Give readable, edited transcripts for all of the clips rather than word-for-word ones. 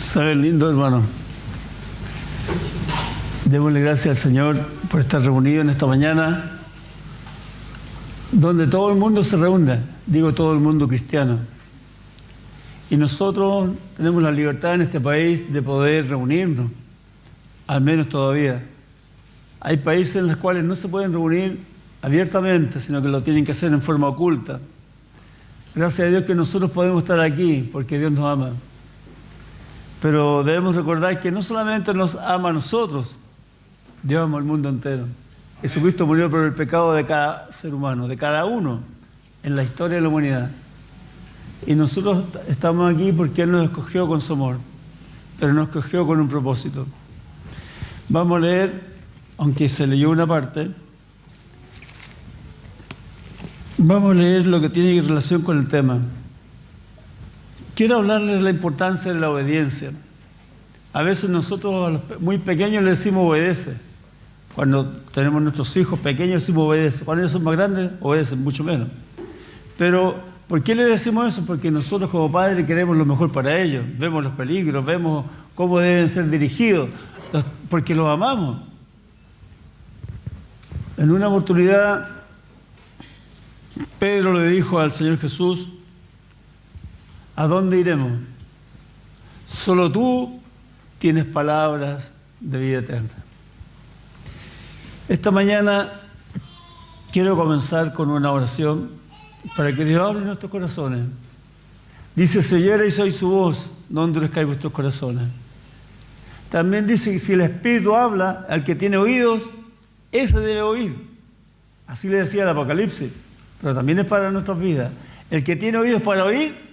Sabe lindo, hermano. Démosle gracias al Señor por estar reunido en esta mañana, donde todo el mundo se reúne, digo todo el mundo cristiano. Y nosotros tenemos la libertad en este país de poder reunirnos, al menos todavía. Hay países en los cuales no se pueden reunir abiertamente, sino que lo tienen que hacer en forma oculta. Gracias a Dios que nosotros podemos estar aquí, porque Dios nos ama. Pero debemos recordar que no solamente nos ama a nosotros, Dios ama al mundo entero. Jesucristo murió por el pecado de cada ser humano, de cada uno, en la historia de la humanidad. Y nosotros estamos aquí porque Él nos escogió con su amor, pero nos escogió con un propósito. Vamos a leer, aunque se leyó una parte, vamos a leer lo que tiene relación con el tema. Quiero hablarles de la importancia de la obediencia. A veces nosotros a los muy pequeños les decimos obedece. Cuando tenemos nuestros hijos pequeños decimos obedece. Cuando ellos son más grandes, obedecen mucho menos. Pero, ¿por qué le decimos eso? Porque nosotros como padres queremos lo mejor para ellos. Vemos los peligros, vemos cómo deben ser dirigidos, porque los amamos. En una oportunidad, Pedro le dijo al Señor Jesús: ¿a dónde iremos? Solo tú tienes palabras de vida eterna. Esta mañana quiero comenzar con una oración para que Dios hable en nuestros corazones. Dice: si oyereis hoy su voz, no endurezcáis vuestros corazones. También dice que si el Espíritu habla, al que tiene oídos, ese debe oír. Así le decía el Apocalipsis, pero también es para nuestras vidas. El que tiene oídos para oír,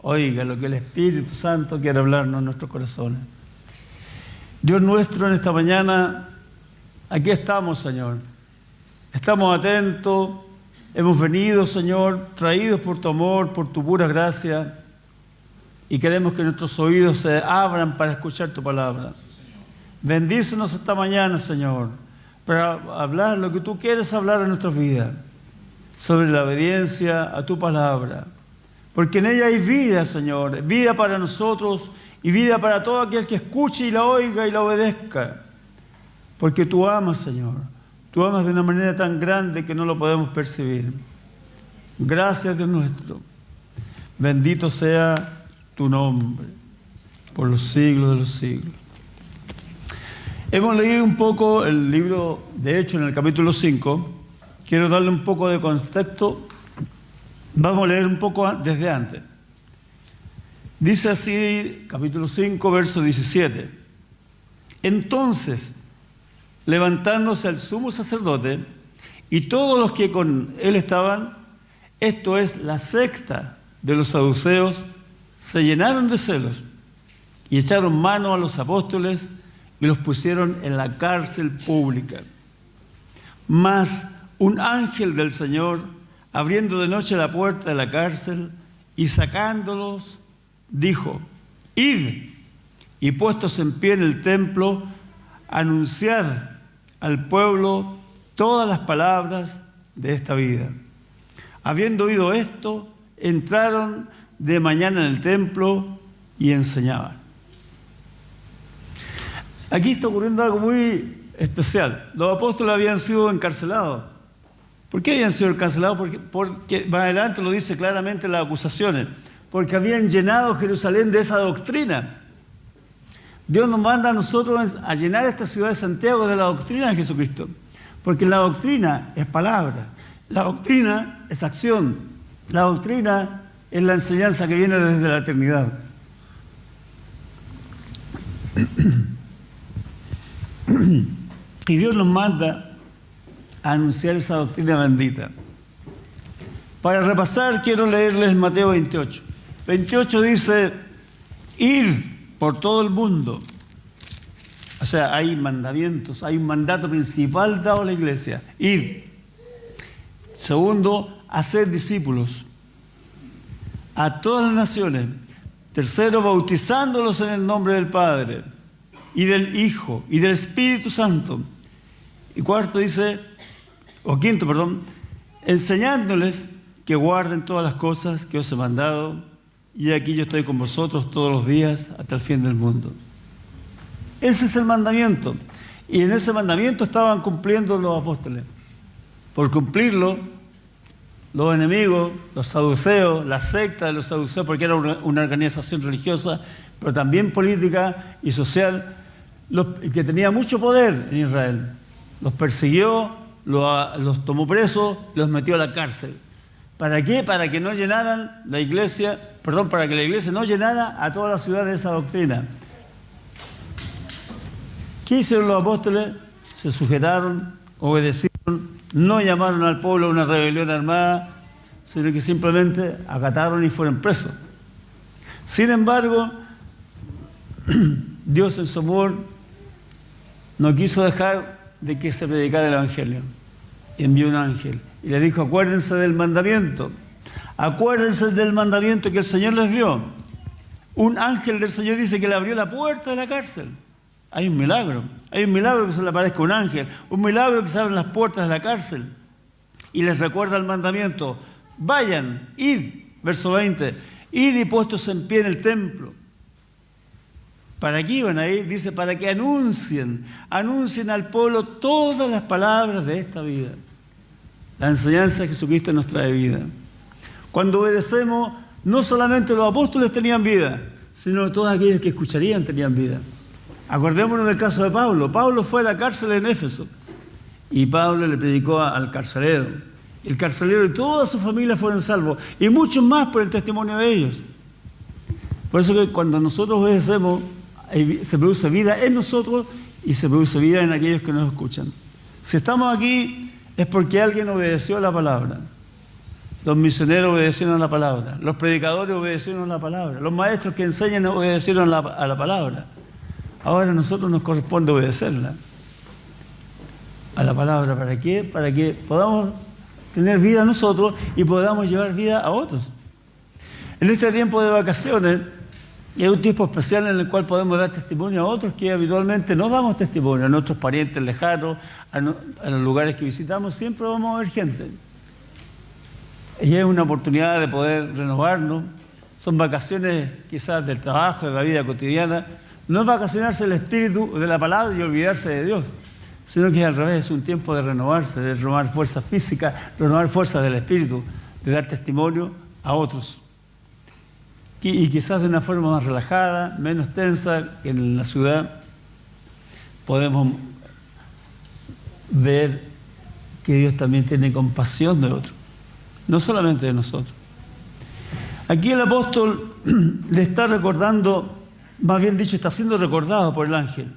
oiga lo que el Espíritu Santo quiere hablarnos en nuestros corazones. Dios nuestro, en esta mañana, aquí estamos, Señor. Estamos atentos, hemos venido, Señor, traídos por tu amor, por tu pura gracia, y queremos que nuestros oídos se abran para escuchar tu palabra. Bendícenos esta mañana, Señor, para hablar lo que tú quieres hablar en nuestras vidas, sobre la obediencia a tu palabra. Porque en ella hay vida, Señor, vida para nosotros y vida para todo aquel que escuche y la oiga y la obedezca. Porque tú amas, Señor, tú amas de una manera tan grande que no lo podemos percibir. Gracias, Dios nuestro. Bendito sea tu nombre por los siglos de los siglos. Hemos leído un poco el libro de Hechos en el capítulo 5. Quiero darle un poco de contexto. Vamos a leer un poco desde antes. Dice así, capítulo 5, verso 17. Entonces, levantándose el sumo sacerdote y todos los que con él estaban, esto es, la secta de los saduceos, se llenaron de celos y echaron mano a los apóstoles y los pusieron en la cárcel pública. Mas un ángel del Señor, abriendo de noche la puerta de la cárcel y sacándolos, dijo: id, y puestos en pie en el templo, anunciad al pueblo todas las palabras de esta vida. Habiendo oído esto, entraron de mañana en el templo y enseñaban. Aquí está ocurriendo algo muy especial. Los apóstoles habían sido encarcelados. ¿Por qué habían sido encarcelados? Porque más adelante lo dice claramente las acusaciones. Porque habían llenado Jerusalén de esa doctrina. Dios nos manda a nosotros a llenar esta ciudad de Santiago de la doctrina de Jesucristo. Porque la doctrina es palabra. La doctrina es acción. La doctrina es la enseñanza que viene desde la eternidad. Y Dios nos manda a anunciar esa doctrina bendita. Para repasar, quiero leerles Mateo 28. 28 dice: id por todo el mundo. O sea, hay mandamientos, hay un mandato principal dado a la iglesia. Id. Segundo, hacer discípulos a todas las naciones. Tercero, bautizándolos en el nombre del Padre y del Hijo y del Espíritu Santo. Y quinto, enseñándoles que guarden todas las cosas que os he mandado. y aquí yo estoy con vosotros todos los días hasta el fin del mundo. Ese es el mandamiento. Y en ese mandamiento estaban cumpliendo los apóstoles. Por cumplirlo, los enemigos, los saduceos, la secta de los saduceos, porque era una organización religiosa, pero también política y social, que tenía mucho poder en Israel. Los persiguió, los tomó presos, los metió a la cárcel. ¿Para qué? Para que no llenaran la iglesia, para que la iglesia no llenara a toda la ciudad de esa doctrina. ¿Qué hicieron los apóstoles? Se sujetaron, obedecieron, no llamaron al pueblo a una rebelión armada, sino que simplemente acataron y fueron presos. Sin embargo, Dios en su amor no quiso dejar de que se predicara el Evangelio. Envió un ángel y le dijo: acuérdense del mandamiento. Acuérdense del mandamiento que el Señor les dio. Un ángel del Señor dice que le abrió la puerta de la cárcel. Hay un milagro que se le aparezca un ángel, un milagro que se abren las puertas de la cárcel. Y les recuerda el mandamiento: vayan, id, verso 20, id y puestos en pie en el templo. ¿Para qué iban a ir? Dice, para que anuncien al pueblo todas las palabras de esta vida. La enseñanza de Jesucristo nos trae vida. Cuando obedecemos, no solamente los apóstoles tenían vida, sino todos aquellos que escucharían tenían vida. Acordémonos del caso de Pablo. Pablo fue a la cárcel en Éfeso y Pablo le predicó al carcelero. El carcelero y toda su familia fueron salvos, y muchos más por el testimonio de ellos. Por eso que cuando nosotros obedecemos, se produce vida en nosotros y se produce vida en aquellos que nos escuchan. Si estamos aquí es porque alguien obedeció a la palabra. Los misioneros obedecieron a la palabra, los predicadores obedecieron a la palabra, los maestros que enseñan obedecieron a la palabra. Ahora a nosotros nos corresponde obedecerla, a la palabra. ¿Para qué? Para que podamos tener vida nosotros y podamos llevar vida a otros. En este tiempo de vacaciones es un tiempo especial en el cual podemos dar testimonio a otros que habitualmente no damos testimonio, a nuestros parientes lejanos, a los lugares que visitamos. Siempre vamos a ver gente. Y es una oportunidad de poder renovarnos. Son vacaciones quizás del trabajo, de la vida cotidiana. No es vacacionarse el espíritu de la palabra y olvidarse de Dios, sino que al revés, es un tiempo de renovarse, de renovar fuerzas físicas, renovar fuerzas del espíritu, de dar testimonio a otros. Y quizás de una forma más relajada, menos tensa que en la ciudad, podemos ver que Dios también tiene compasión de otros, no solamente de nosotros. Aquí el apóstol le está recordando, más bien dicho, está siendo recordado por el ángel.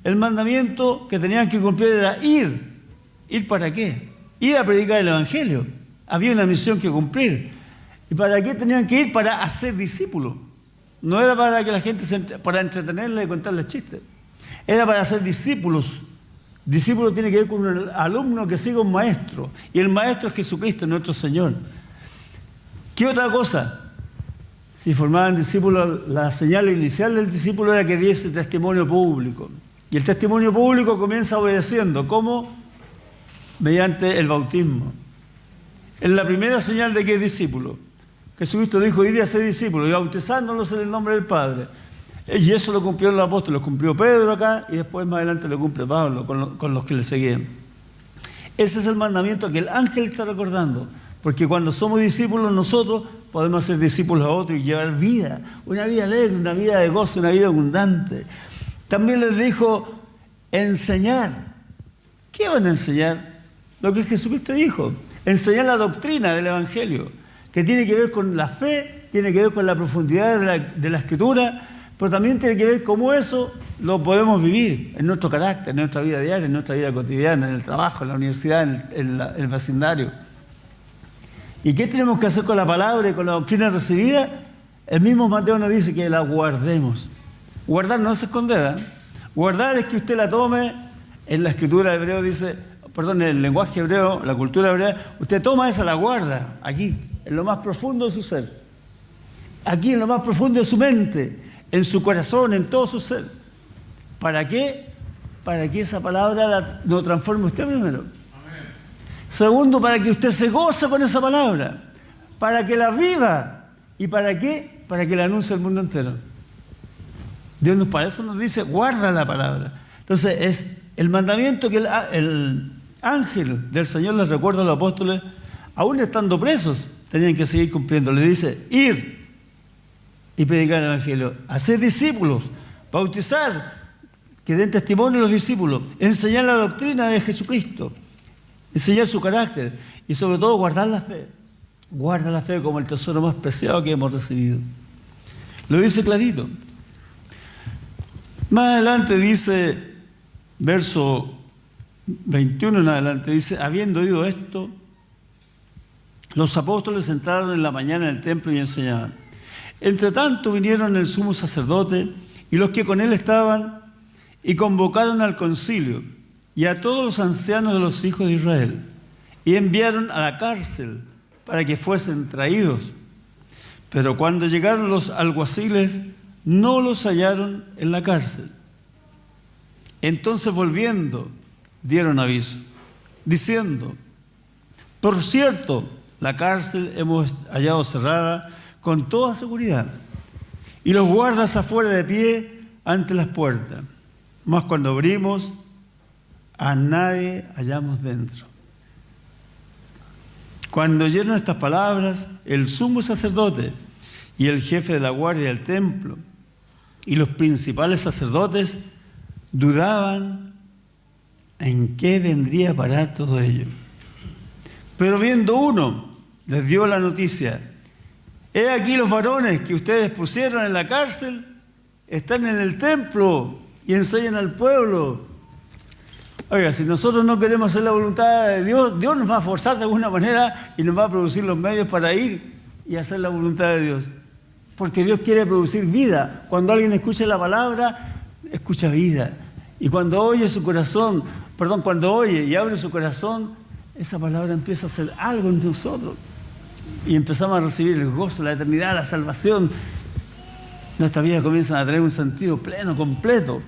El mandamiento que tenían que cumplir era ir. ¿Ir para qué? Ir a predicar el Evangelio. Había una misión que cumplir. ¿Y para qué tenían que ir? Para hacer discípulos. No era para que la gente para entretenerle y contarle chistes. Era para hacer discípulos. Discípulo tiene que ver con un alumno que sigue un maestro. Y el maestro es Jesucristo, nuestro Señor. ¿Qué otra cosa? Si formaban discípulos, la señal inicial del discípulo era que diese testimonio público. Y el testimonio público comienza obedeciendo. ¿Cómo? Mediante el bautismo. Es la primera señal de que es discípulo. Jesucristo dijo: id a ser discípulos, y bautizándolos en el nombre del Padre. Y eso lo cumplió el apóstol, lo cumplió Pedro acá, y después más adelante lo cumple Pablo con los que le seguían. Ese es el mandamiento que el ángel está recordando. Porque cuando somos discípulos nosotros podemos ser discípulos a otros y llevar vida, una vida alegre, una vida de gozo, una vida abundante. También les dijo enseñar. ¿Qué van a enseñar? Lo que Jesucristo dijo. Enseñar la doctrina del Evangelio, que tiene que ver con la fe, tiene que ver con la profundidad de la Escritura, pero también tiene que ver cómo eso lo podemos vivir en nuestro carácter, en nuestra vida diaria, en nuestra vida cotidiana, en el trabajo, en la universidad, en el vecindario. ¿Y qué tenemos que hacer con la palabra y con la doctrina recibida? El mismo Mateo nos dice que la guardemos. Guardar no es esconder, ¿eh? Guardar es que usted la tome. En la escritura hebreo dice, en el lenguaje hebreo, la cultura hebrea, usted toma esa, la guarda aquí, en lo más profundo de su ser. Aquí en lo más profundo de su mente, en su corazón, en todo su ser. ¿Para qué? Para que esa palabra lo transforme usted primero. Segundo, para que usted se goce con esa palabra, para que la viva. ¿Y para qué? Para que la anuncie al mundo entero. Dios para eso nos dice, guarda la palabra. Entonces es el mandamiento que el ángel del Señor les recuerda a los apóstoles, aún estando presos, tenían que seguir cumpliendo. Le dice, ir y predicar el evangelio, hacer discípulos, bautizar, que den testimonio a los discípulos, enseñar la doctrina de Jesucristo, enseñar su carácter y sobre todo guardar la fe. Guarda la fe como el tesoro más preciado que hemos recibido. Lo dice clarito. Más adelante dice, verso 21 en adelante, dice, habiendo oído esto, los apóstoles entraron en la mañana en el templo y enseñaban. Entre tanto vinieron el sumo sacerdote y los que con él estaban y convocaron al concilio y a todos los ancianos de los hijos de Israel y enviaron a la cárcel para que fuesen traídos. Pero cuando llegaron los alguaciles, no los hallaron en la cárcel. Entonces volviendo, dieron aviso, diciendo, por cierto, la cárcel hemos hallado cerrada con toda seguridad, y los guardas afuera de pie ante las puertas. Mas cuando abrimos, a nadie hallamos dentro. Cuando oyeron estas palabras, el sumo sacerdote y el jefe de la guardia del templo y los principales sacerdotes dudaban en qué vendría a parar todo ello. Pero viendo uno, les dio la noticia: he aquí los varones que ustedes pusieron en la cárcel están en el templo y enseñan al pueblo. Oiga, si nosotros no queremos hacer la voluntad de Dios, Dios nos va a forzar de alguna manera y nos va a producir los medios para ir y hacer la voluntad de Dios. Porque Dios quiere producir vida. Cuando alguien escucha la palabra, escucha vida. Y cuando oye su corazón, cuando oye y abre su corazón, esa palabra empieza a hacer algo en nosotros. Y empezamos a recibir el gozo, la eternidad, la salvación. Nuestra vida comienza a tener un sentido pleno, completo.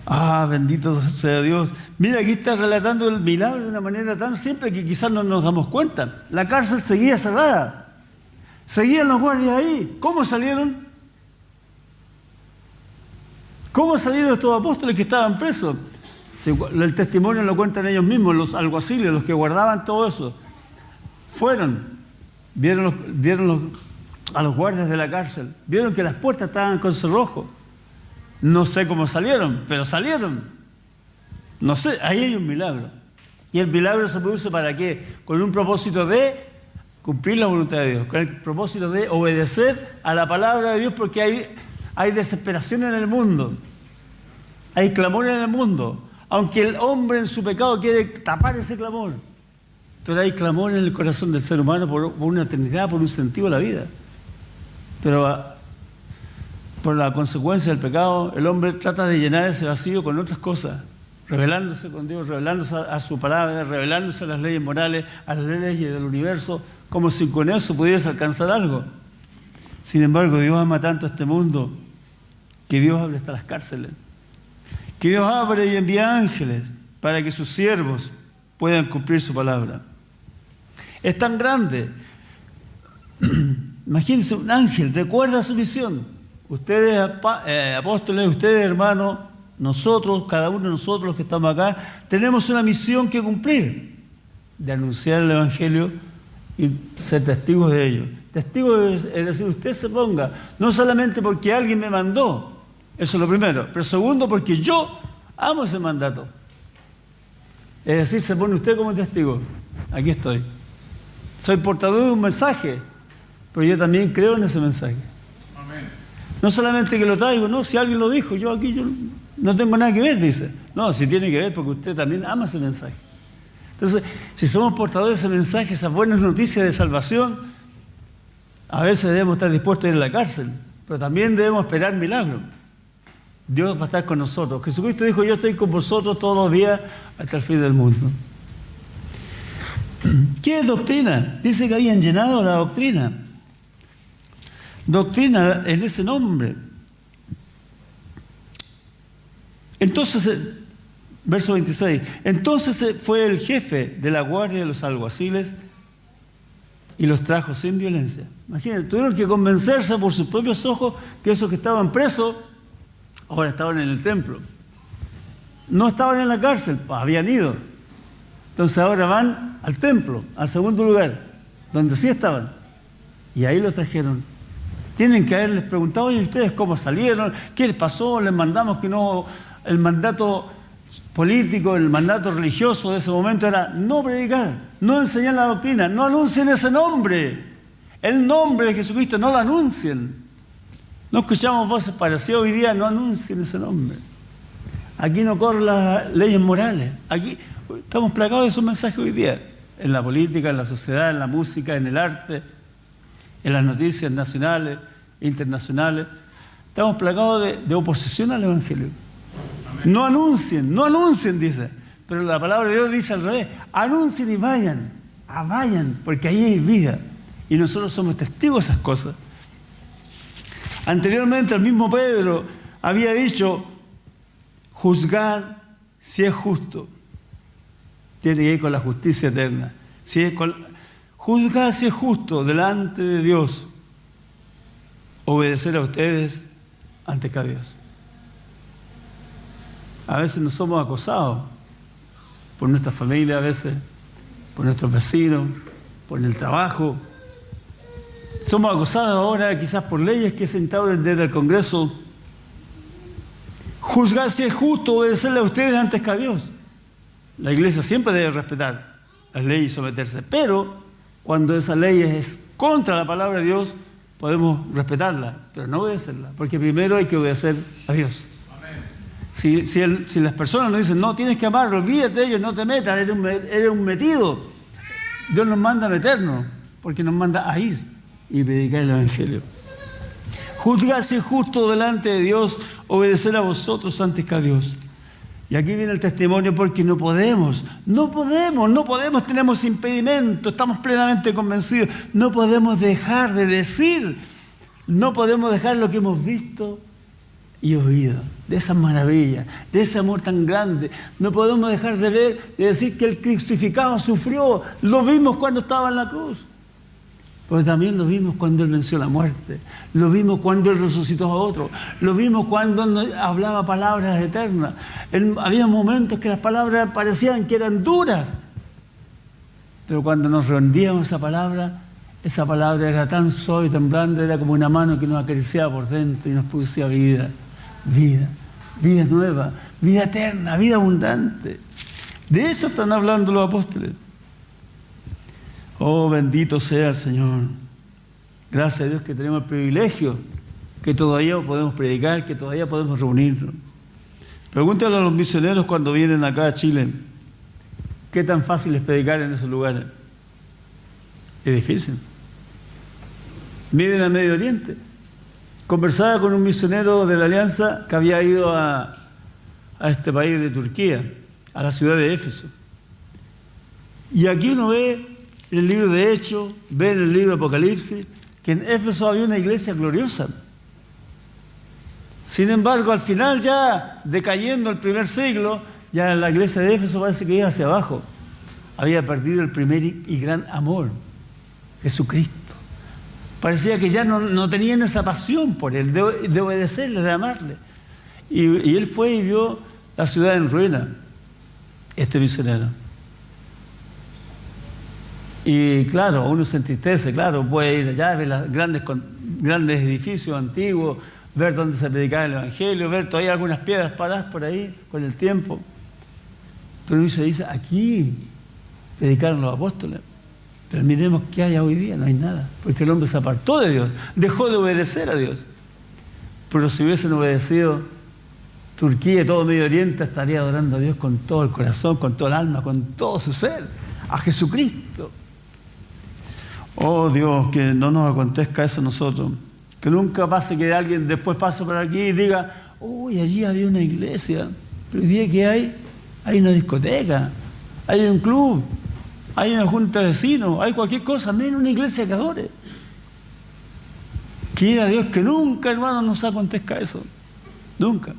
Ah, bendito sea Dios. Mira, aquí está relatando el milagro de una manera tan simple que quizás no nos damos cuenta. La cárcel seguía cerrada. Seguían los guardias ahí. ¿Cómo salieron? ¿Cómo salieron estos apóstoles que estaban presos? El testimonio lo cuentan ellos mismos, los alguaciles, los que guardaban todo eso. Fueron, vieron a los guardias de la cárcel, vieron que las puertas estaban con cerrojo. No sé cómo salieron, pero salieron. No sé, ahí hay un milagro. Y el milagro se produce ¿para qué? Con un propósito de cumplir la voluntad de Dios, con el propósito de obedecer a la palabra de Dios, porque hay desesperación en el mundo, hay clamor en el mundo, aunque el hombre en su pecado quiere tapar ese clamor, pero hay clamor en el corazón del ser humano por una eternidad, por un sentido de la vida. Pero por la consecuencia del pecado, el hombre trata de llenar ese vacío con otras cosas, revelándose con Dios, revelándose a su palabra, revelándose a las leyes morales, a las leyes del universo, como si con eso pudiese alcanzar algo. Sin embargo, Dios ama tanto a este mundo que Dios abre hasta las cárceles, que Dios abre y envía ángeles para que sus siervos puedan cumplir su palabra. Es tan grande. Imagínense, un ángel recuerda su misión. Ustedes, apóstoles, ustedes, hermanos, nosotros, cada uno de nosotros los que estamos acá, tenemos una misión que cumplir, de anunciar el evangelio y ser testigos de ello. Testigos es decir, usted se ponga, no solamente porque alguien me mandó, eso es lo primero, pero segundo, porque yo amo ese mandato. Es decir, se pone usted como testigo. Aquí estoy. Soy portador de un mensaje, pero yo también creo en ese mensaje. Amén. No solamente que lo traigo, no, si alguien lo dijo, yo no tengo nada que ver, dice. No, si tiene que ver porque usted también ama ese mensaje. Entonces, si somos portadores de ese mensaje, esas buenas noticias de salvación, a veces debemos estar dispuestos a ir a la cárcel, pero también debemos esperar milagros. Dios va a estar con nosotros. Jesucristo dijo, yo estoy con vosotros todos los días hasta el fin del mundo. ¿Qué es doctrina? Dice que habían llenado la doctrina. Doctrina en ese nombre. Entonces, verso 26, entonces fue el jefe de la guardia de los alguaciles y los trajo sin violencia. Imagínense, tuvieron que convencerse por sus propios ojos que esos que estaban presos ahora estaban en el templo. No estaban en la cárcel, habían ido. Entonces ahora van al templo, al segundo lugar, donde sí estaban. Y ahí los trajeron. Tienen que haberles preguntado, oye, ¿ustedes cómo salieron? ¿Qué les pasó? Les mandamos que no... El mandato político, el mandato religioso de ese momento era no predicar, no enseñar la doctrina, no anuncien ese nombre. El nombre de Jesucristo, no lo anuncien. No escuchamos voces parecidas hoy día, no anuncien ese nombre. Aquí no corren las leyes morales. Aquí estamos plagados de esos mensajes hoy día. En la política, en la sociedad, en la música, en el arte, en las noticias nacionales, internacionales. Estamos plagados de oposición al Evangelio. Amén. No anuncien, dice. Pero la palabra de Dios dice al revés. Anuncien y vayan, porque ahí hay vida. Y nosotros somos testigos de esas cosas. Anteriormente el mismo Pedro había dicho, juzgad si es justo. Tiene que ir con la justicia eterna. Juzgad si es justo delante de Dios. Obedecer a ustedes antes que a Dios. A veces nos somos acosados por nuestra familia, a veces por nuestros vecinos, por el trabajo. Somos acosados ahora quizás por leyes que se instauren desde el Congreso. Juzgad si es justo obedecerle a ustedes antes que a Dios. La iglesia siempre debe respetar las leyes y someterse, pero cuando esa ley es contra la palabra de Dios, podemos respetarla, pero no obedecerla, porque primero hay que obedecer a Dios. Amén. Si las personas nos dicen, no, tienes que amarlo, olvídate de ellos, no te metas, eres un metido. Dios nos manda a meternos, porque nos manda a ir y predicar el Evangelio. Juzgad si es justo delante de Dios, obedecer a vosotros antes que a Dios. Y aquí viene el testimonio porque no podemos, tenemos impedimento, estamos plenamente convencidos, no podemos dejar de decir, no podemos dejar lo que hemos visto y oído, de esas maravillas, de ese amor tan grande. No podemos dejar de ver, de decir que el crucificado sufrió, lo vimos cuando estaba en la cruz. Pero también lo vimos cuando Él venció la muerte, lo vimos cuando Él resucitó a otro, lo vimos cuando hablaba palabras eternas. Había momentos que las palabras parecían que eran duras, pero cuando nos rendíamos esa palabra era tan suave y tan blanda, era como una mano que nos acariciaba por dentro y nos producía vida nueva, vida eterna, vida abundante. De eso están hablando los apóstoles. Oh, bendito sea el Señor. Gracias a Dios que tenemos el privilegio, que todavía podemos predicar, que todavía podemos reunirnos. Pregúntale a los misioneros cuando vienen acá a Chile, ¿qué tan fácil es predicar en esos lugares? Es difícil. Miren al Medio Oriente. Conversaba con un misionero de la Alianza que había ido a este país de Turquía, a la ciudad de Éfeso. Y aquí uno ve en el libro de Hechos, ve en el libro de Apocalipsis, que en Éfeso había una iglesia gloriosa. Sin embargo, al final, ya decayendo el primer siglo, ya la iglesia de Éfeso parece que iba hacia abajo. Había perdido el primer y gran amor, Jesucristo. Parecía que ya no tenían esa pasión por Él, de obedecerle, de amarle. Y él fue y vio la ciudad en ruina, este misionero. Y claro, uno se entristece, claro, puede ir allá, ver los grandes edificios antiguos, ver dónde se predicaba el Evangelio, ver todavía algunas piedras paradas por ahí con el tiempo. Pero se dice, aquí predicaron los apóstoles. Pero miremos qué hay hoy día, no hay nada, porque el hombre se apartó de Dios, dejó de obedecer a Dios. Pero si hubiesen obedecido, Turquía y todo Medio Oriente estaría adorando a Dios con todo el corazón, con todo el alma, con todo su ser, a Jesucristo. Oh Dios, que no nos acontezca eso a nosotros. Que nunca pase que alguien después pase por aquí y diga, uy, allí había una iglesia. Pero el día que hay una discoteca, hay un club, hay una junta de vecinos, hay cualquier cosa, menos una iglesia que adore. Quiera Dios que nunca, hermano, nos acontezca eso. Nunca.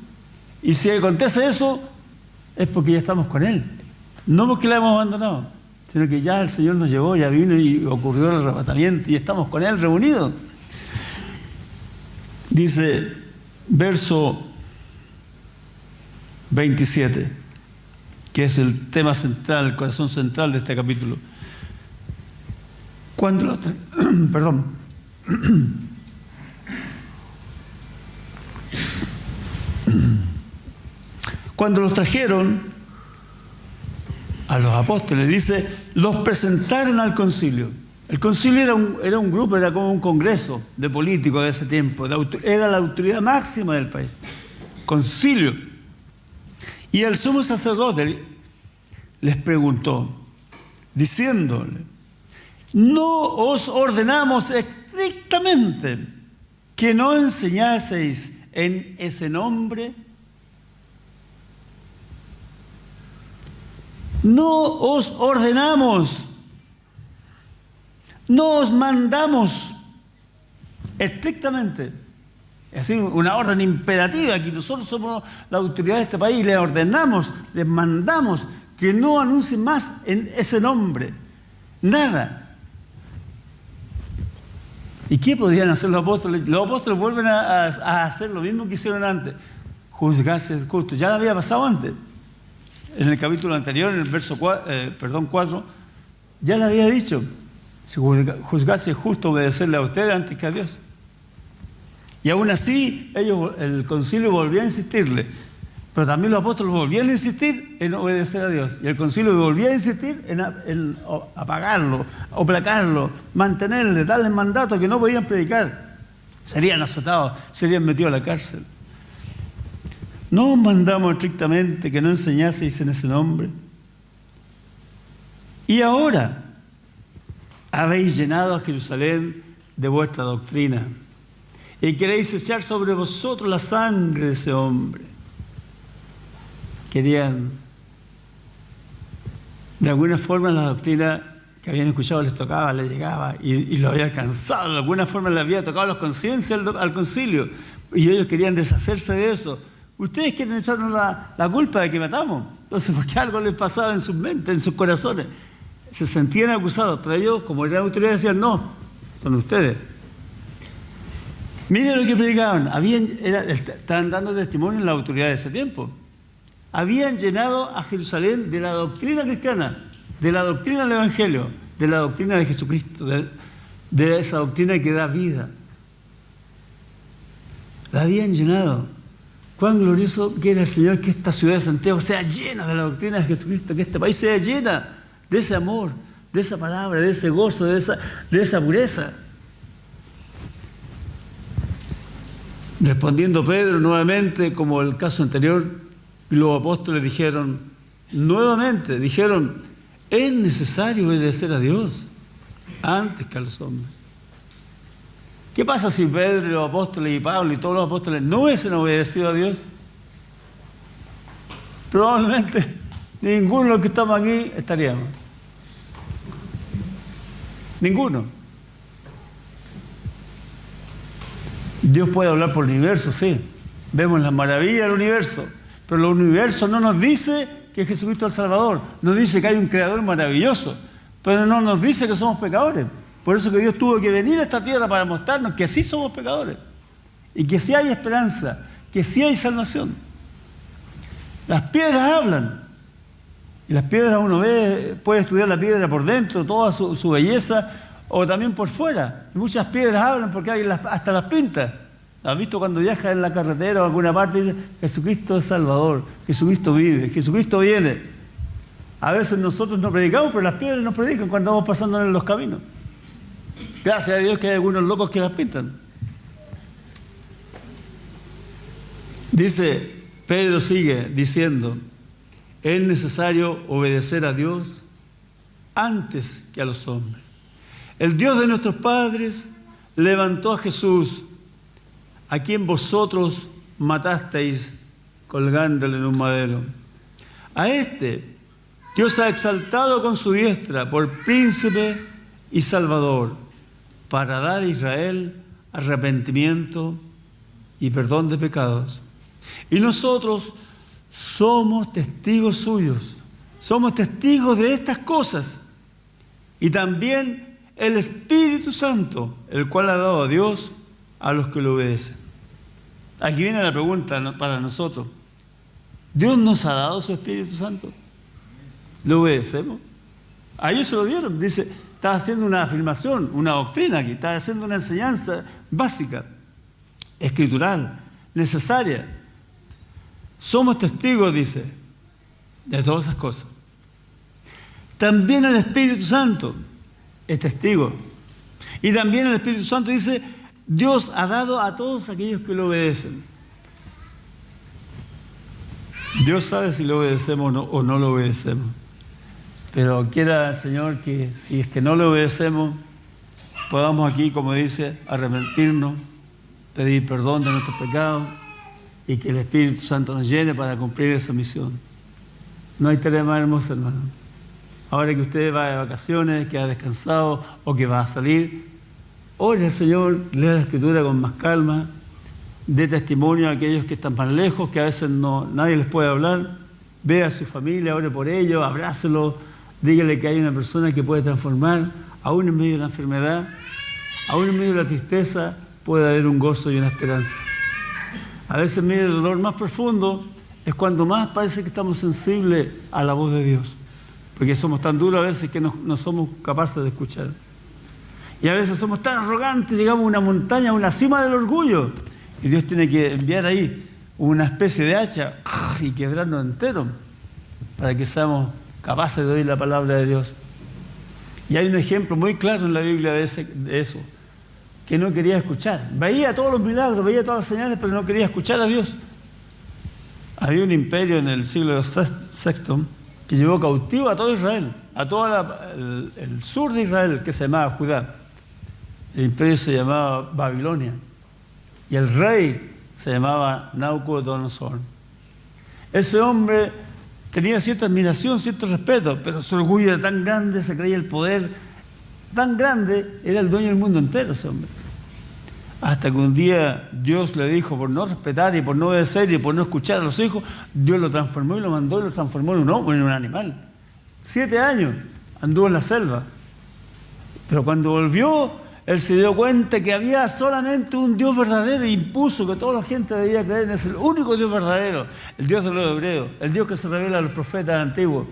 Y si acontece eso, es porque ya estamos con Él. No porque la hemos abandonado, sino que ya el Señor nos llevó, ya vino y ocurrió el arrebatamiento y estamos con Él reunidos. Dice, verso 27, que es el tema central, el corazón central de este capítulo. Cuando los Cuando los trajeron a los apóstoles, dice, los presentaron al concilio. El concilio era un grupo, era como un congreso de políticos de ese tiempo, era la autoridad máxima del país. Concilio. Y el sumo sacerdote les preguntó, diciéndole, ¿no os ordenamos estrictamente que no enseñaseis en ese nombre? No os ordenamos, no os mandamos estrictamente. Es decir, una orden imperativa, que nosotros somos la autoridad de este país, les ordenamos, les mandamos que no anuncien más en ese nombre. Nada. ¿Y qué podían hacer los apóstoles? Los apóstoles vuelven a hacer lo mismo que hicieron antes. Juzgarse justo. Ya lo había pasado antes. En el capítulo anterior, en el verso 4, ya le había dicho, si juzgase es justo obedecerle a ustedes antes que a Dios. Y aún así, el concilio volvía a insistirle, pero también los apóstoles volvían a insistir en obedecer a Dios. Y el concilio volvía a insistir en apagarlo, aplacarlo, mantenerle, darles mandato que no podían predicar. Serían azotados, serían metidos a la cárcel. ¿No os mandamos estrictamente que no enseñaseis en ese nombre? Y ahora habéis llenado a Jerusalén de vuestra doctrina y queréis echar sobre vosotros la sangre de ese hombre. Querían, de alguna forma, la doctrina que habían escuchado les tocaba, les llegaba y lo había alcanzado. De alguna forma les había tocado las conciencias al concilio y ellos querían deshacerse de eso. Ustedes quieren echarnos la culpa de que matamos. Entonces, porque algo les pasaba en sus mentes, en sus corazones. Se sentían acusados, pero ellos, como eran autoridades, decían, no, son ustedes. Miren lo que predicaban. Estaban dando testimonio en la autoridad de ese tiempo. Habían llenado a Jerusalén de la doctrina cristiana, de la doctrina del Evangelio, de la doctrina de Jesucristo, de esa doctrina que da vida. La habían llenado. Cuán glorioso que era el Señor que esta ciudad de Santiago sea llena de la doctrina de Jesucristo, que este país sea llena de ese amor, de esa palabra, de ese gozo, de esa pureza. Respondiendo Pedro nuevamente, como el caso anterior, los apóstoles dijeron, es necesario obedecer a Dios antes que a los hombres. ¿Qué pasa si Pedro y los apóstoles y Pablo y todos los apóstoles no hubiesen obedecido a Dios? Probablemente ninguno de los que estamos aquí estaríamos. Ninguno. Dios puede hablar por el universo, sí. Vemos las maravillas del universo. Pero el universo no nos dice que Jesucristo es el Salvador. Nos dice que hay un Creador maravilloso. Pero no nos dice que somos pecadores. Por eso que Dios tuvo que venir a esta tierra para mostrarnos que sí somos pecadores. Y que sí hay esperanza. Que sí hay salvación. Las piedras hablan. Y las piedras uno puede estudiar la piedra por dentro, toda su belleza, o también por fuera. Y muchas piedras hablan porque alguien hasta las pinta. ¿Has visto cuando viajas en la carretera o en alguna parte y dice, Jesucristo es Salvador, Jesucristo vive, Jesucristo viene? A veces nosotros no predicamos, pero las piedras nos predican cuando vamos pasando en los caminos. Gracias a Dios que hay algunos locos que las pintan. Dice, Pedro sigue diciendo, es necesario obedecer a Dios antes que a los hombres. El Dios de nuestros padres levantó a Jesús, a quien vosotros matasteis colgándole en un madero. A este Dios ha exaltado con su diestra por príncipe y salvador, para dar a Israel arrepentimiento y perdón de pecados. Y nosotros somos testigos suyos, somos testigos de estas cosas, y también el Espíritu Santo, el cual ha dado a Dios a los que lo obedecen. Aquí viene la pregunta para nosotros. ¿Dios nos ha dado su Espíritu Santo? ¿Lo obedecemos? A ellos se lo dieron. Dice, está haciendo una afirmación, una doctrina aquí, está haciendo una enseñanza básica, escritural, necesaria. Somos testigos, dice, de todas esas cosas. También el Espíritu Santo es testigo. Y también el Espíritu Santo dice, Dios ha dado a todos aquellos que lo obedecen. Dios sabe si lo obedecemos o no lo obedecemos. Pero quiera el Señor que si es que no lo obedecemos, podamos aquí, como dice, arrepentirnos, pedir perdón de nuestros pecados y que el Espíritu Santo nos llene para cumplir esa misión. No hay tarea más hermosa, hermano. Ahora que usted va de vacaciones, que ha descansado o que va a salir, ore al Señor, lea la Escritura con más calma, dé testimonio a aquellos que están más lejos, que a veces nadie les puede hablar. Ve a su familia, ore por ellos, abrácelo, dígale que hay una persona que puede transformar, aún en medio de la enfermedad, aún en medio de la tristeza, puede haber un gozo y una esperanza. A veces en medio del dolor más profundo es cuando más parece que estamos sensibles a la voz de Dios, porque somos tan duros a veces que no somos capaces de escuchar. Y a veces somos tan arrogantes, llegamos a una montaña, a una cima del orgullo, y Dios tiene que enviar ahí una especie de hacha y quebrarnos enteros para que seamos capaces de oír la palabra de Dios. Y hay un ejemplo muy claro en la Biblia de eso, que no quería escuchar. Veía todos los milagros, veía todas las señales, pero no quería escuchar a Dios. Había un imperio en el siglo VI que llevó cautivo a todo Israel, a todo el sur de Israel, que se llamaba Judá. El imperio se llamaba Babilonia. Y el rey se llamaba Nabucodonosor. Ese hombre tenía cierta admiración, cierto respeto, pero su orgullo era tan grande, se creía el poder tan grande, era el dueño del mundo entero ese hombre. Hasta que un día Dios le dijo, por no respetar y por no obedecer y por no escuchar a los hijos, Dios lo transformó y lo mandó y lo transformó en un hombre, en un animal. 7 años anduvo en la selva. Pero cuando volvió, él se dio cuenta que había solamente un Dios verdadero e impuso que toda la gente debía creer en ese, el único Dios verdadero, el Dios de los hebreos, el Dios que se revela a los profetas antiguos.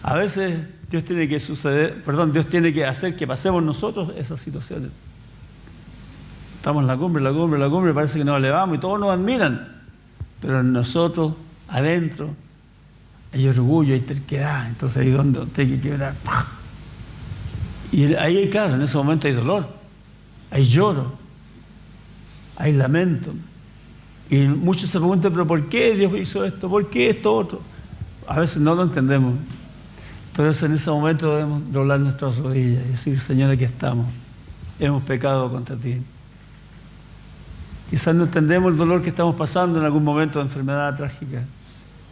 A veces Dios tiene que hacer que pasemos nosotros esas situaciones. Estamos en la cumbre, parece que nos elevamos y todos nos admiran, pero en nosotros, adentro, hay orgullo, hay terquedad, entonces ahí es donde hay que quebrar. Y ahí, claro, en ese momento hay dolor, hay lloro, hay lamento. Y muchos se preguntan, pero ¿por qué Dios hizo esto? ¿Por qué esto otro? A veces no lo entendemos, pero en ese momento debemos doblar nuestras rodillas y decir, Señor, aquí estamos, hemos pecado contra ti. Quizás no entendemos el dolor que estamos pasando en algún momento de enfermedad trágica.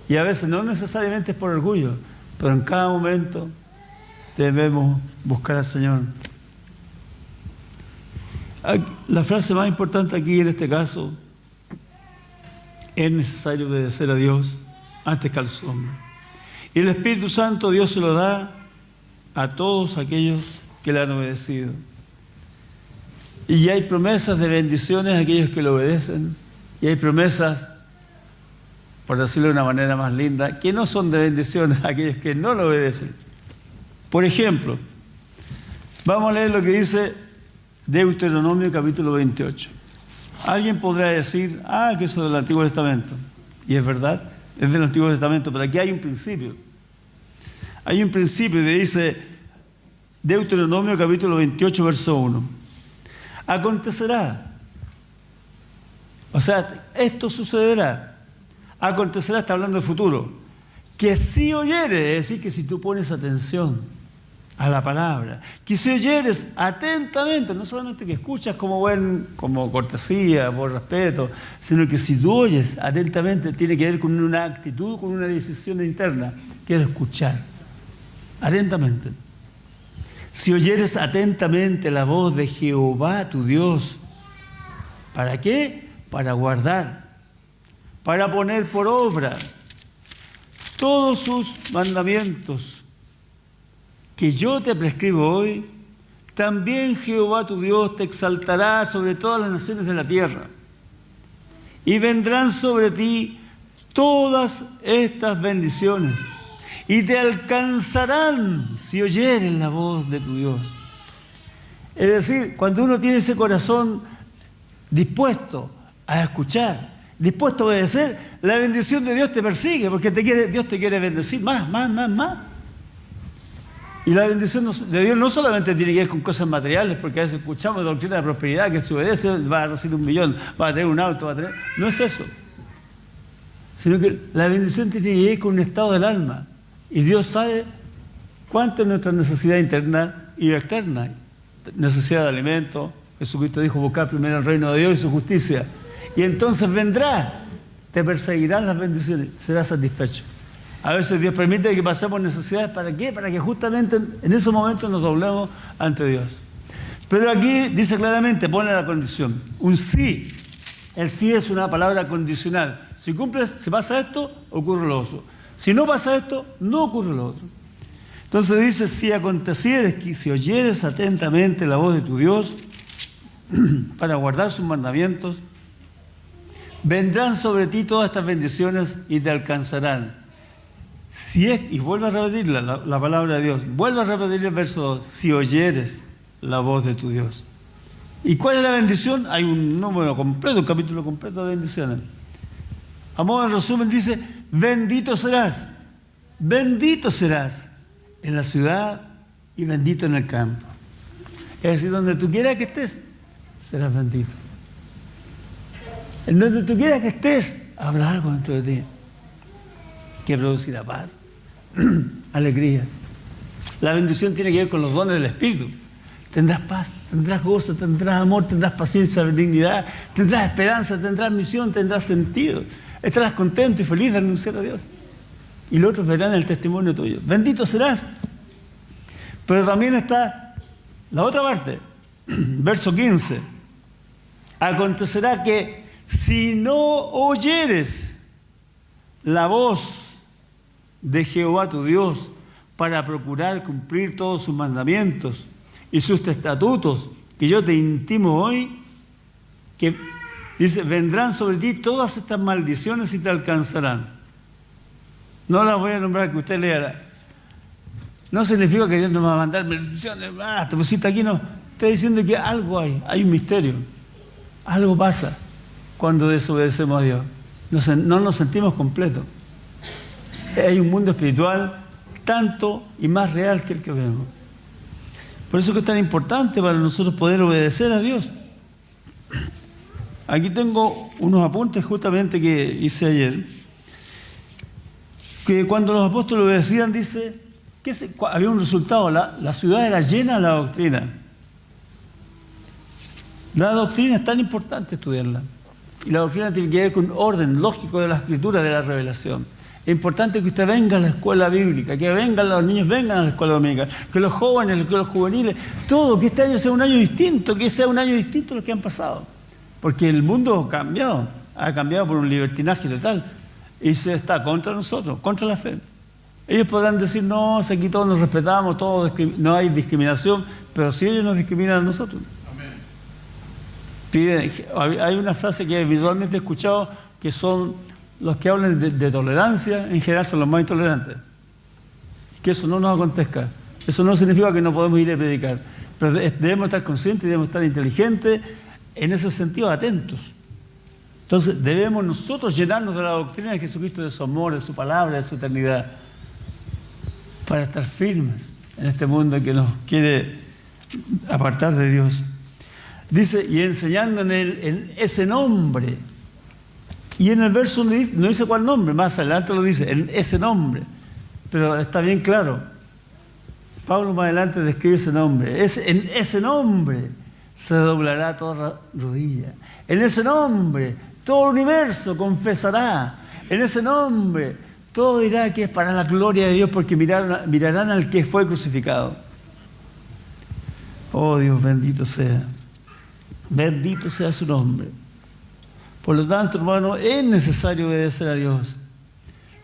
Y a veces no necesariamente es por orgullo, pero en cada momento debemos buscar al Señor. La frase más importante aquí en este caso: es necesario obedecer a Dios antes que a los hombres. Y el Espíritu Santo Dios se lo da a todos aquellos que le han obedecido. Y hay promesas de bendiciones a aquellos que lo obedecen. Y hay promesas, por decirlo de una manera más linda, que no son de bendiciones a aquellos que no lo obedecen. Por ejemplo, vamos a leer lo que dice Deuteronomio capítulo 28. Alguien podrá decir, que eso es del Antiguo Testamento. Y es verdad, es del Antiguo Testamento, pero aquí hay un principio. Hay un principio que dice Deuteronomio capítulo 28, verso 1. Acontecerá, o sea, esto sucederá. Acontecerá, está hablando de futuro, que si oyeres, es decir, que si tú pones atención a la palabra, que si oyeres atentamente, no solamente que escuchas como cortesía, por respeto, sino que si tú oyes atentamente, tiene que ver con una actitud, con una decisión interna, que es escuchar atentamente. Si oyeres atentamente la voz de Jehová tu Dios, ¿para qué? Para guardar, para poner por obra todos sus mandamientos que yo te prescribo hoy, también Jehová tu Dios te exaltará sobre todas las naciones de la tierra, y vendrán sobre ti todas estas bendiciones, y te alcanzarán si oyeres la voz de tu Dios. Es decir, cuando uno tiene ese corazón dispuesto a escuchar, dispuesto a obedecer, la bendición de Dios te persigue, porque Dios te quiere bendecir más. Y la bendición de Dios no solamente tiene que ver con cosas materiales, porque a veces escuchamos doctrina de prosperidad, que si obedece va a recibir 1 millón, va a tener un auto, No es eso. Sino que la bendición tiene que ver con un estado del alma. Y Dios sabe cuánto es nuestra necesidad interna y externa. Necesidad de alimento. Jesucristo dijo: buscar primero el reino de Dios y su justicia. Y entonces vendrá, te perseguirán las bendiciones, serás satisfecho. A veces Dios permite que pasemos necesidades. ¿Para qué? Para que justamente en esos momentos nos doblemos ante Dios. Pero aquí dice claramente, pone la condición. Un sí. El sí es una palabra condicional. Si cumples, si pasa esto, ocurre lo otro. Si no pasa esto, no ocurre lo otro. Entonces dice: si acontecieres que si oyeres atentamente la voz de tu Dios para guardar sus mandamientos, vendrán sobre ti todas estas bendiciones y te alcanzarán. Y vuelve a repetir la palabra de Dios. Vuelve a repetir el verso 2. Si oyeres la voz de tu Dios. ¿Y cuál es la bendición? Hay un número completo, un capítulo completo de bendiciones. A modo de resumen dice: bendito serás en la ciudad y bendito en el campo. Es decir, donde tú quieras que estés, serás bendito. En donde tú quieras que estés, habrá algo dentro de ti que producirá paz, alegría. La bendición tiene que ver con los dones del Espíritu. Tendrás paz, tendrás gozo, tendrás amor, tendrás paciencia, dignidad, tendrás esperanza, tendrás misión, tendrás sentido. Estarás contento y feliz de anunciar a Dios. Y los otros verán el testimonio tuyo. Bendito serás. Pero también está la otra parte, verso 15. Acontecerá que si no oyeres la voz de Jehová tu Dios para procurar cumplir todos sus mandamientos y sus estatutos que yo te intimo hoy, que dice: vendrán sobre ti todas estas maldiciones y te alcanzarán. No las voy a nombrar, que usted lea. No significa que Dios nos va a mandar maldiciones. Te pusiste aquí, no. Está diciendo que algo hay un misterio. Algo pasa cuando desobedecemos a Dios. No nos sentimos completos. Hay un mundo espiritual tanto y más real que el que vemos. Por eso que es tan importante para nosotros poder obedecer a Dios. Aquí tengo unos apuntes justamente que hice ayer, que cuando los apóstoles obedecían, dice que había un resultado. La ciudad era llena de la doctrina. La doctrina es tan importante estudiarla. Y la doctrina tiene que ver con un orden lógico de la escritura, de la revelación. Es importante que usted venga a la escuela bíblica, que los niños vengan a la escuela dominical, que los jóvenes, que los juveniles, todo, que este año sea un año distinto, que sea un año distinto a lo que han pasado. Porque el mundo ha cambiado por un libertinaje total, y se está contra nosotros, contra la fe. Ellos podrán decir: no, aquí todos nos respetamos, no hay discriminación, pero si ellos nos discriminan a nosotros. Hay una frase que visualmente he escuchado, que son los que hablan de tolerancia, en general son los más intolerantes. Que eso no nos acontezca. Eso no significa que no podemos ir a predicar, pero debemos estar conscientes, debemos estar inteligentes, en ese sentido atentos. Entonces debemos nosotros llenarnos de la doctrina de Jesucristo, de su amor, de su palabra, de su eternidad, para estar firmes en este mundo que nos quiere apartar de Dios. Dice: y enseñando en ese nombre. Y en el verso no dice cuál nombre, más adelante lo dice, en ese nombre. Pero está bien claro. Pablo más adelante describe ese nombre. En ese nombre se doblará toda rodilla. En ese nombre todo el universo confesará. En ese nombre todo dirá que es para la gloria de Dios, porque mirarán al que fue crucificado. Oh Dios, bendito sea. Bendito sea su nombre. Por lo tanto, hermano, es necesario obedecer a Dios.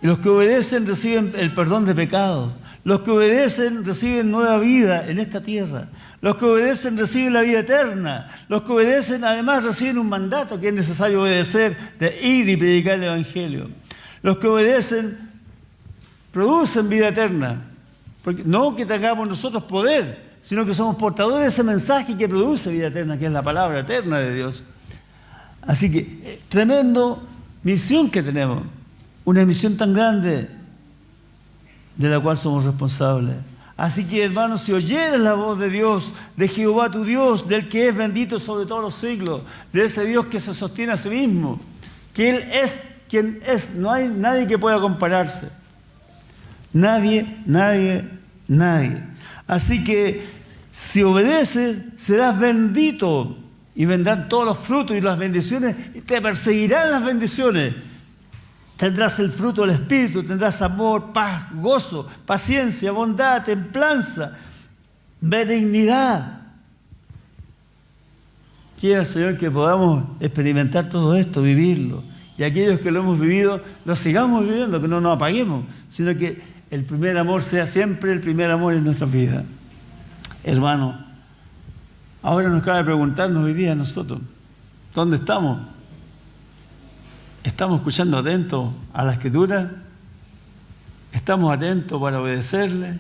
Y los que obedecen reciben el perdón de pecados. Los que obedecen reciben nueva vida en esta tierra. Los que obedecen reciben la vida eterna. Los que obedecen además reciben un mandato que es necesario obedecer, de ir y predicar el Evangelio. Los que obedecen producen vida eterna. Porque no que tengamos nosotros poder, sino que somos portadores de ese mensaje que produce vida eterna, que es la palabra eterna de Dios. Así que, tremendo misión que tenemos. Una misión tan grande de la cual somos responsables. Así que, hermanos, si oyeres la voz de Dios, de Jehová tu Dios, del que es bendito sobre todos los siglos, de ese Dios que se sostiene a sí mismo, que Él es quien es, no hay nadie que pueda compararse. Nadie. Así que, si obedeces, serás bendito y vendrán todos los frutos y las bendiciones, y te perseguirán las bendiciones. Tendrás el fruto del Espíritu, tendrás amor, paz, gozo, paciencia, bondad, templanza, benignidad. Quiera el Señor que podamos experimentar todo esto, vivirlo. Y aquellos que lo hemos vivido, lo sigamos viviendo, que no nos apaguemos, sino que el primer amor sea siempre el primer amor en nuestra vida. Hermano, ahora nos cabe preguntarnos hoy día nosotros, ¿dónde estamos? ¿Estamos escuchando atentos a la Escritura? ¿Estamos atentos para obedecerle?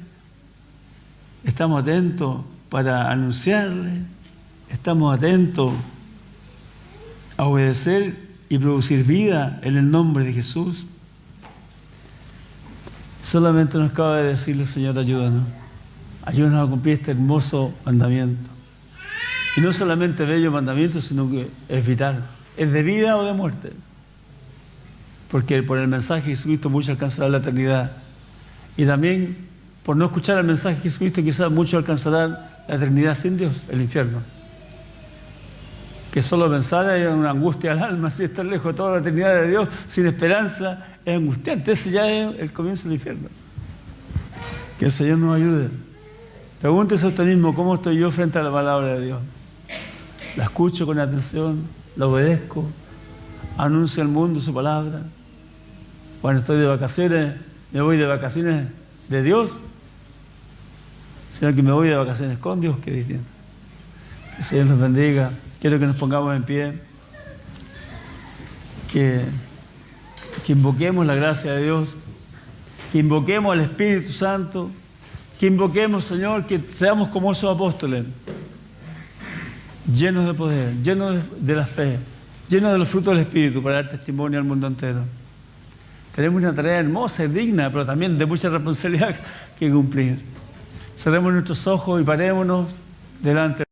¿Estamos atentos para anunciarle? ¿Estamos atentos a obedecer y producir vida en el nombre de Jesús? Solamente nos cabe decirle, Señor, ayúdanos. Ayúdanos a cumplir este hermoso mandamiento. Y no solamente bello mandamiento, sino que es vital. Es de vida o de muerte. Porque por el mensaje de Jesucristo muchos alcanzarán la eternidad. Y también por no escuchar el mensaje de Jesucristo quizás muchos alcanzarán la eternidad sin Dios, el infierno. Que solo pensar en una angustia al alma, si estar lejos de toda la eternidad de Dios, sin esperanza, es angustiante. Ese ya es el comienzo del infierno. Que el Señor nos ayude. Pregúntese a usted mismo, ¿cómo estoy yo frente a la palabra de Dios? ¿La escucho con atención? ¿La obedezco? ¿Anuncio al mundo su palabra? Cuando estoy de vacaciones, me voy de vacaciones de Dios, sino que me voy de vacaciones con Dios, que distinto. Que el Señor nos bendiga. Quiero que nos pongamos en pie, que invoquemos la gracia de Dios, que invoquemos al Espíritu Santo, que invoquemos, Señor, que seamos como esos apóstoles, llenos de poder, llenos de la fe, llenos de los frutos del Espíritu para dar testimonio al mundo entero. Tenemos una tarea hermosa y digna, pero también de mucha responsabilidad que cumplir. Cerremos nuestros ojos y parémonos delante